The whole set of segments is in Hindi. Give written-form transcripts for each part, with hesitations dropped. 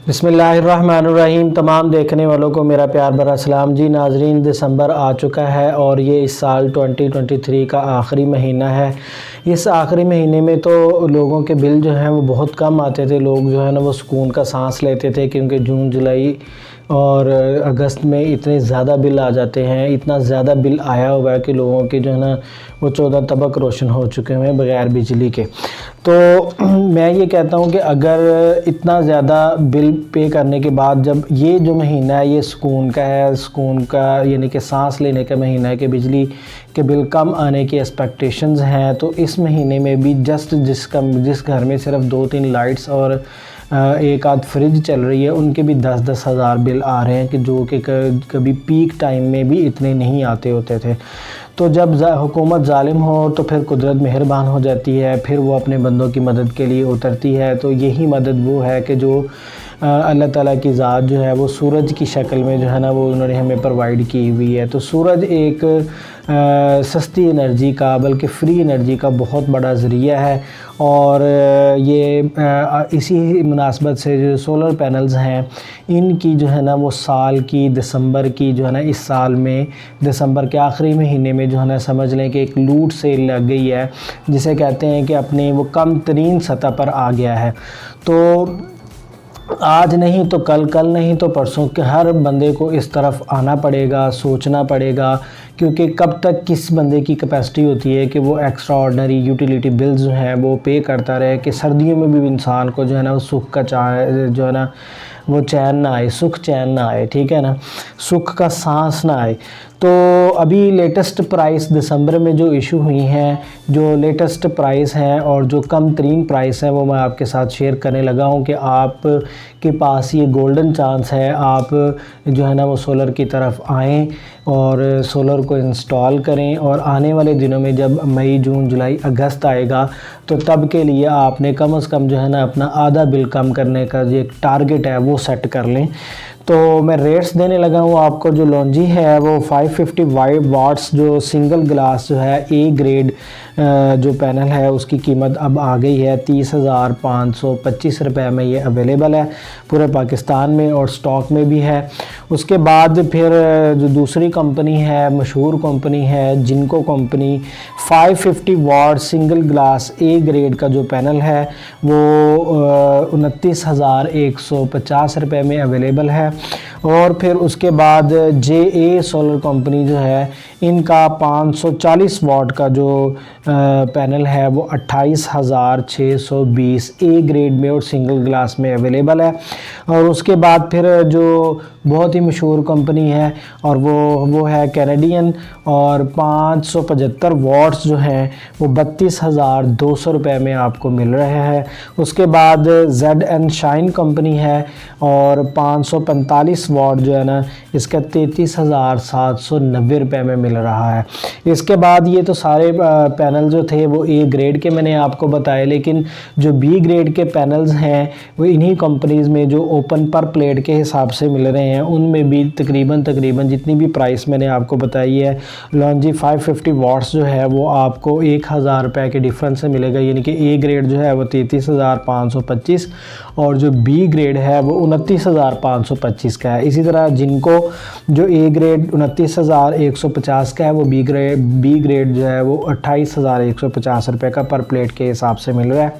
बिस्मिल्लाहिर्रहमानिर्रहीम। तमाम देखने वालों को मेरा प्यार भरा सलाम। जी नाजरीन, दिसंबर आ चुका है और ये इस साल 2023 का आखिरी महीना है। इस आखिरी महीने में तो लोगों के बिल जो हैं वो बहुत कम आते थे। लोग जो है ना वो सुकून का सांस लेते थे, क्योंकि जून जुलाई और अगस्त में इतने ज़्यादा बिल आ जाते हैं। इतना ज़्यादा बिल आया हुआ है कि लोगों के जो है ना वो 14 तबक रोशन हो चुके हैं बग़ैर बिजली के। तो मैं ये कहता हूँ कि अगर इतना ज़्यादा बिल पे करने के बाद जब ये जो महीना है ये सुकून का है, सुकून का यानी कि सांस लेने का महीना है कि बिजली के बिल कम आने की एक्सपेक्टेशंस हैं, तो इस महीने में भी जिस घर में सिर्फ 2-3 लाइट्स और एक आध फ्रिज चल रही है, उनके भी 10-10 हज़ार बिल आ रहे हैं, कि जो कि कभी पीक टाइम में भी इतने नहीं आते होते थे। तो जब हुकूमत ज़ालिम हो तो फिर कुदरत मेहरबान हो जाती है, फिर वो अपने बंदों की मदद के लिए उतरती है। तो यही मदद वो है कि जो अल्लाह ताला की ज़ात जो है वो सूरज की शक्ल में जो है ना वो उन्होंने हमें प्रोवाइड की हुई है। तो सूरज एक सस्ती एनर्जी का, बल्कि फ्री एनर्जी का बहुत बड़ा ज़रिया है। और ये इसी मुनासबत से जो सोलर पैनल्स हैं, इनकी जो है ना वो साल की दिसंबर की जो है ना इस साल में दिसंबर के आखिरी महीने में जो है ना समझ लें कि एक लूट सेल लग गई है, जिसे कहते हैं कि अपने वो कम तरीन सतह पर आ गया है। तो आज नहीं तो कल, कल नहीं तो परसों के हर बंदे को इस तरफ आना पड़ेगा, सोचना पड़ेगा, क्योंकि कब तक किस बंदे की कैपेसिटी होती है कि वो एक्स्ट्रा ऑर्डनरी यूटिलिटी बिल्स जो हैं वो पे करता रहे, कि सर्दियों में भी इंसान को जो है ना वो सुख का जो है ना वो चैन ना आए, सुख चैन ना आए, ठीक है ना, सुख का सांस ना आए। तो अभी लेटेस्ट प्राइस दिसंबर में जो इशू हुई हैं, जो लेटेस्ट प्राइस हैं और जो कम तरीन प्राइस है, वो मैं आपके साथ शेयर करने लगा हूँ कि आप के पास ये गोल्डन चांस है, आप जो है ना वो सोलर की तरफ आएँ और सोलर को इंस्टॉल करें। और आने वाले दिनों में जब मई, जून, जुलाई, अगस्त आएगा, तो तब के लिए आपने कम से कम जो है ना अपना आधा बिल कम करने का जो एक टारगेट है वो सेट कर लें। तो मैं रेट्स देने लगा हूँ आपको। जो लॉन्जी है वो 550 वाट्स जो सिंगल ग्लास जो है ए ग्रेड जो पैनल है, उसकी कीमत अब आ गई है 30,525 रुपये में। ये अवेलेबल है पूरे पाकिस्तान में और स्टॉक में भी है। उसके बाद फिर जो दूसरी कंपनी है, मशहूर कंपनी है जिनको company, 550 watt single glass A grade का जो पैनल है वो 29,150 रुपये में अवेलेबल है। और फिर उसके बाद JA सोलर कंपनी जो है, इनका 540 वाट का जो पैनल है वो 28,620 ए ग्रेड में और सिंगल ग्लास में अवेलेबल है। और उसके बाद फिर जो बहुत ही मशहूर कंपनी है और वो है कैनेडियन, और 575 वाट्स जो हैं वो 32,200 रुपये में आपको मिल रहे हैं। उसके बाद ZN शाइन कंपनी है और 545 वाट जो है ना इसका 33,790 रुपये में मिल रहा है। इसके बाद ये तो सारे पैनल जो थे वो ए ग्रेड के मैंने आपको बताए, लेकिन जो बी ग्रेड के पैनल्स हैं वो इन्हीं कंपनीज़ में जो ओपन पर प्लेट के हिसाब से मिल रहे हैं, उनमें भी तकरीबन जितनी भी प्राइस मैंने आपको बताई है, लॉन्जी 550 वाट्स जो है वो आपको 1,000 रुपये के डिफरेंस से मिलेगा। यानी कि ए ग्रेड जो है वो 33,525 और जो बी ग्रेड है वो 29,525 का है। इसी तरह जिनको जो ए ग्रेड 29,150 का है, वो बी ग्रेड जो है वो 28,150 रुपये का पर प्लेट के हिसाब से मिल रहा है।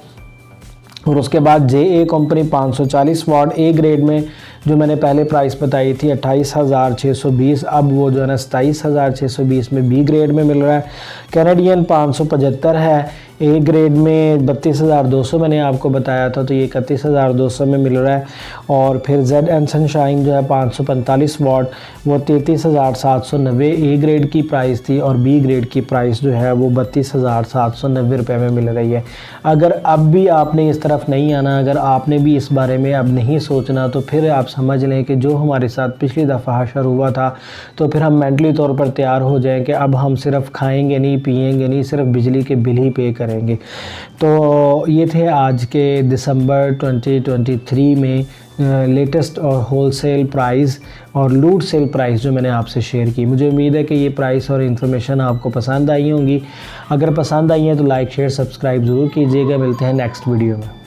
और उसके बाद JA company 540 watt A grade में जो मैंने पहले प्राइस बताई थी 28,620, अब वो जो है ना 27,620 में बी ग्रेड में मिल रहा है। कैनेडियन 575 है ए ग्रेड में, 32,200 मैंने आपको बताया था, तो ये 31,200 में मिल रहा है। और फिर ZN सनशाइन जो है 545 वाट, वो 33,790 ए ग्रेड की प्राइस थी और बी ग्रेड की प्राइस जो है वो 32,790 रुपये में मिल रही है। अगर अब भी आपने इस तरफ नहीं आना, अगर आपने भी इस बारे में अब नहीं सोचना, तो फिर आप समझ लें कि जो हमारे साथ पिछली दफ़ा हशर हुआ था, तो फिर हम मेंटली तौर पर तैयार हो जाएं कि अब हम सिर्फ खाएंगे नहीं, पिएंगे नहीं, सिर्फ बिजली के बिल ही पे करेंगे। तो ये थे आज के दिसंबर 2023 में लेटेस्ट और होलसेल प्राइस और लूट सेल प्राइस जो मैंने आपसे शेयर की। मुझे उम्मीद है कि ये प्राइस और इन्फॉर्मेशन आपको पसंद आई होंगी। अगर पसंद आई है तो लाइक, शेयर, सब्सक्राइब ज़रूर कीजिएगा। मिलते हैं नेक्स्ट वीडियो में।